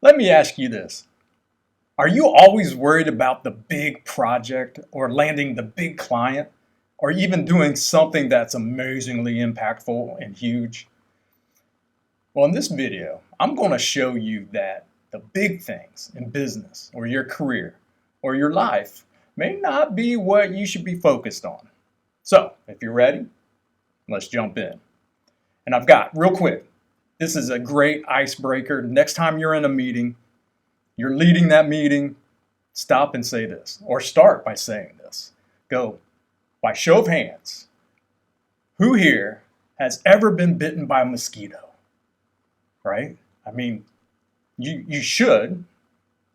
Let me ask you this. Are you always worried about the big project or landing the big client or even doing something that's amazingly impactful and huge? Well, in this video, I'm going to show you that the big things in business or your career or your life may not be what you should be focused on. So, if you're ready, let's jump in. And I've got, real quick, this is a great icebreaker. Next time you're in a meeting, you're leading that meeting, stop and say this, or start by saying this. Go, by show of hands, who here has ever been bitten by a mosquito? Right? I mean, you should,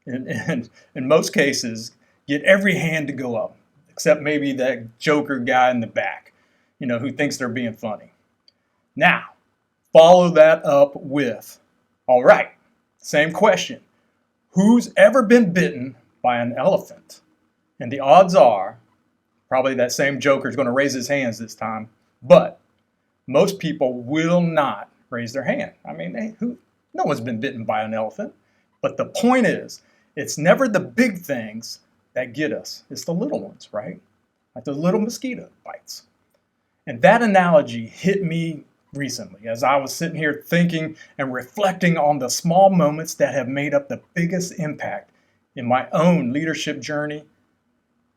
in most cases, get every hand to go up, except maybe that joker guy in the back, who thinks they're being funny. Now, follow that up with, all right, same question. Who's ever been bitten by an elephant? And the odds are, probably that same joker is going to raise his hands this time, but most people will not raise their hand. I mean, no one's been bitten by an elephant. But the point is, it's never the big things that get us. It's the little ones, right? Like the little mosquito bites. And that analogy hit me recently as I was sitting here thinking and reflecting on the small moments that have made up the biggest impact in my own leadership journey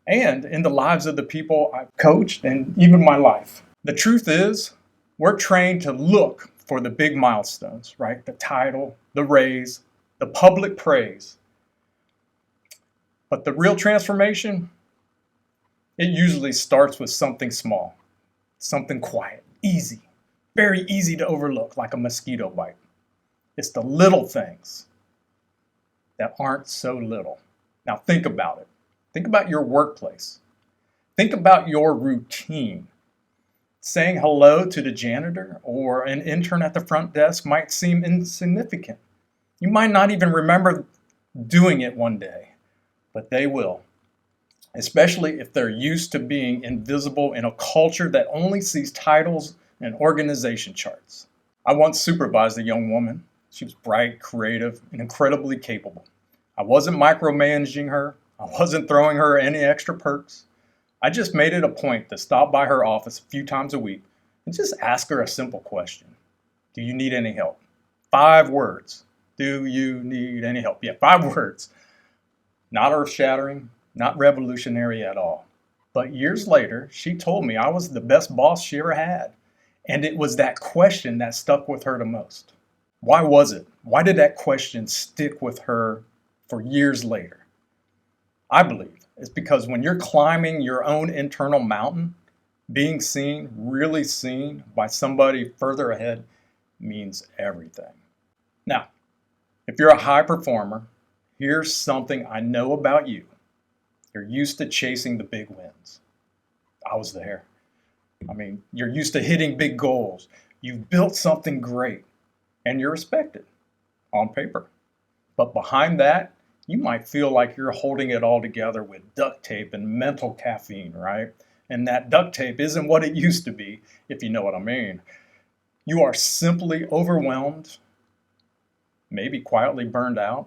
and in the lives of the people I've coached and even my life. The truth is, we're trained to look for the big milestones, right? The title, the raise, the public praise. But the real transformation, it usually starts with something small, something quiet, easy, very easy to overlook, like a mosquito bite. It's the little things that aren't so little. Now think about it. Think about your workplace. Think about your routine. Saying hello to the janitor or an intern at the front desk might seem insignificant. You might not even remember doing it one day, but they will, especially if they're used to being invisible in a culture that only sees titles and organization charts. I once supervised a young woman. She was bright, creative, and incredibly capable. I wasn't micromanaging her. I wasn't throwing her any extra perks. I just made it a point to stop by her office a few times a week and just ask her a simple question. Do you need any help? 5 words. Do you need any help? Yeah, 5 words. Not earth-shattering, not revolutionary at all. But years later, she told me I was the best boss she ever had. And it was that question that stuck with her the most. Why was it? Why did that question stick with her for years later? I believe it's because when you're climbing your own internal mountain, being seen, really seen by somebody further ahead means everything. Now, if you're a high performer, here's something I know about you. You're used to chasing the big wins. I was there. I mean, you're used to hitting big goals. You've built something great, and you're respected on paper. But behind that, you might feel like you're holding it all together with duct tape and mental caffeine, right? And that duct tape isn't what it used to be, if you know what I mean. You are simply overwhelmed, maybe quietly burned out,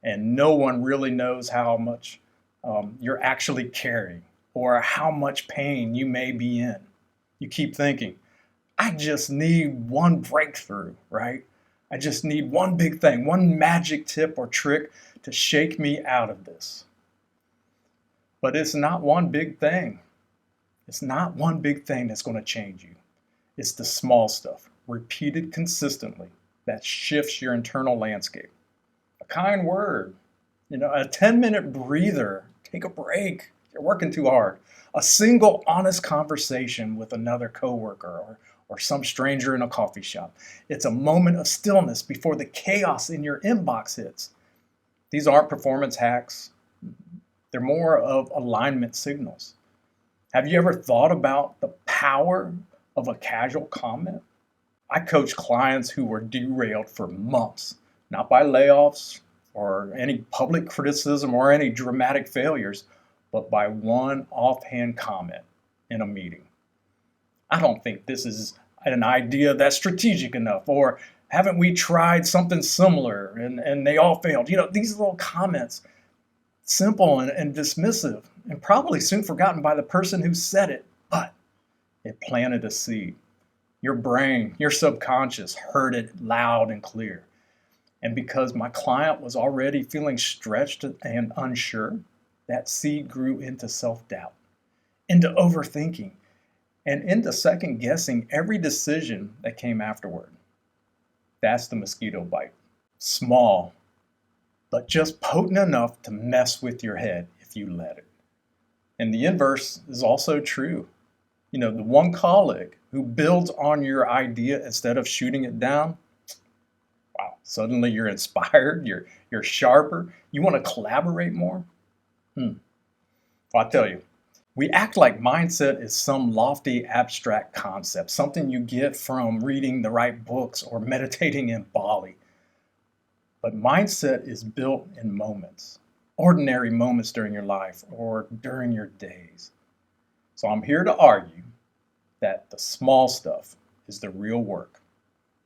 and no one really knows how much you're actually carrying or how much pain you may be in. You keep thinking, I just need one breakthrough, right? I just need one big thing, one magic tip or trick to shake me out of this. But it's not one big thing. It's not one big thing that's going to change you. It's the small stuff, repeated consistently, that shifts your internal landscape. A kind word, a 10-minute breather, take a break. You're working too hard. A single honest conversation with another coworker or some stranger in a coffee shop. It's a moment of stillness before the chaos in your inbox hits. These aren't performance hacks. They're more of alignment signals. Have you ever thought about the power of a casual comment? I coach clients who were derailed for months, not by layoffs or any public criticism or any dramatic failures, but by one offhand comment in a meeting. I don't think this is an idea that's strategic enough, or Haven't we tried something similar and they all failed? These little comments, simple and dismissive, and probably soon forgotten by the person who said it, but it planted a seed. Your brain, your subconscious heard it loud and clear. And because my client was already feeling stretched and unsure, that seed grew into self-doubt, into overthinking, and into second guessing every decision that came afterward. That's the mosquito bite. Small, but just potent enough to mess with your head if you let it. And the inverse is also true. The one colleague who builds on your idea instead of shooting it down, wow, suddenly you're inspired, you're sharper, you want to collaborate more. Well, I tell you, we act like mindset is some lofty abstract concept, something you get from reading the right books or meditating in Bali. But mindset is built in moments, ordinary moments during your life or during your days. So I'm here to argue that the small stuff is the real work.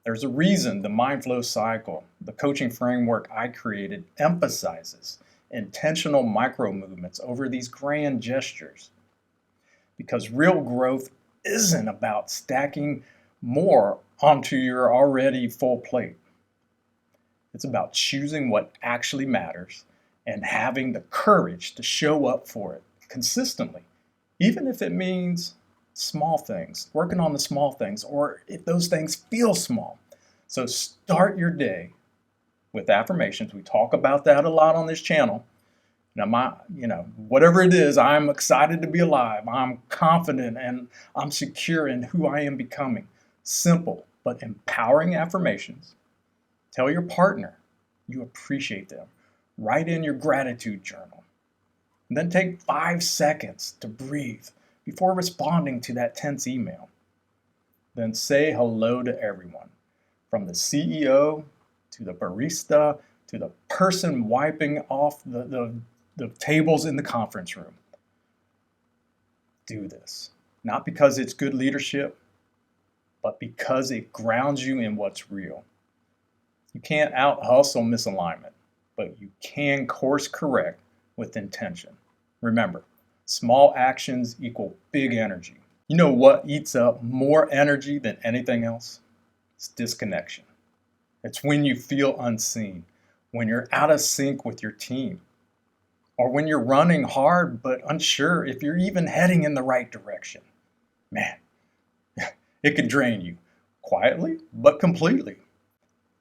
There's a reason the MindFlow Cycle, the coaching framework I created, emphasizes intentional micromovements over these grand gestures. Because real growth isn't about stacking more onto your already full plate. It's about choosing what actually matters and having the courage to show up for it consistently, even if it means small things, working on the small things, or if those things feel small. So start your day with affirmations. We talk about that a lot on this channel. Whatever it is, I'm excited to be alive. I'm confident and I'm secure in who I am becoming. Simple but empowering affirmations. Tell your partner you appreciate them. Write in your gratitude journal. And then take 5 seconds to breathe before responding to that tense email. Then say hello to everyone, from the CEO to the barista to the person wiping off the tables in the conference room. Do this, not because it's good leadership, but because it grounds you in what's real. You can't out-hustle misalignment, but you can course correct with intention. Remember, small actions equal big energy. You know what eats up more energy than anything else? It's disconnection. It's when you feel unseen, when you're out of sync with your team, or when you're running hard but unsure if you're even heading in the right direction. Man, it can drain you quietly but completely.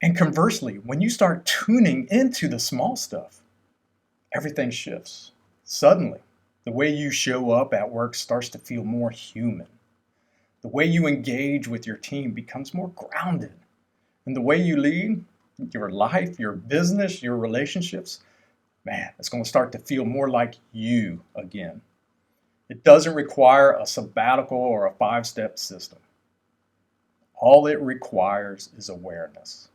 And conversely, when you start tuning into the small stuff, everything shifts. Suddenly, the way you show up at work starts to feel more human. The way you engage with your team becomes more grounded. And the way you lead your life, your business, your relationships, man, it's going to start to feel more like you again. It doesn't require a sabbatical or a 5-step system. All it requires is awareness,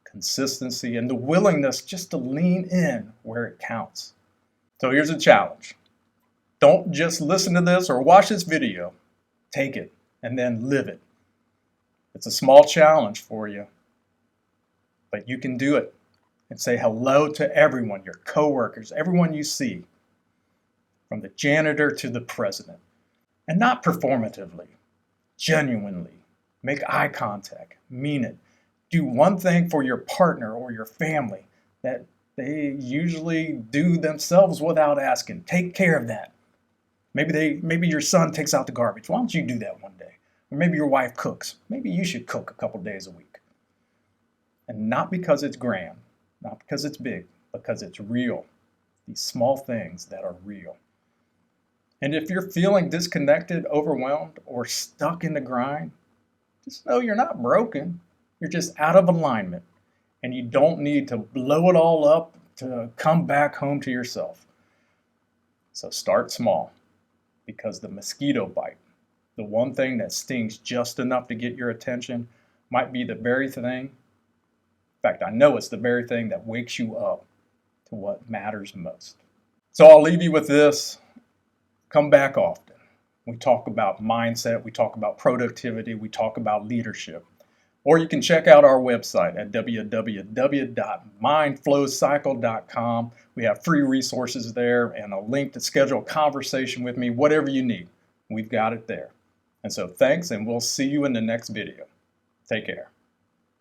consistency, and the willingness just to lean in where it counts. So here's a challenge. Don't just listen to this or watch this video. Take it and then live it. It's a small challenge for you, but you can do it. And say hello to everyone, your coworkers, everyone you see, from the janitor to the president. And not performatively, genuinely. Make eye contact, mean it. Do one thing for your partner or your family that they usually do themselves without asking. Take care of that. Maybe your son takes out the garbage. Why don't you do that one day? Or maybe your wife cooks. Maybe you should cook a couple days a week. And not because it's grand, not because it's big, because it's real. These small things that are real. And if you're feeling disconnected, overwhelmed, or stuck in the grind, just know you're not broken. You're just out of alignment. And you don't need to blow it all up to come back home to yourself. So start small, because the mosquito bite, the one thing that stings just enough to get your attention, might be the very thing. In fact, I know it's the very thing that wakes you up to what matters most. So I'll leave you with this. Come back often. We talk about mindset, we talk about productivity, we talk about leadership. Or you can check out our website at www.mindflowcycle.com. We have free resources there and a link to schedule a conversation with me, whatever you need. We've got it there. And so thanks, and we'll see you in the next video. Take care.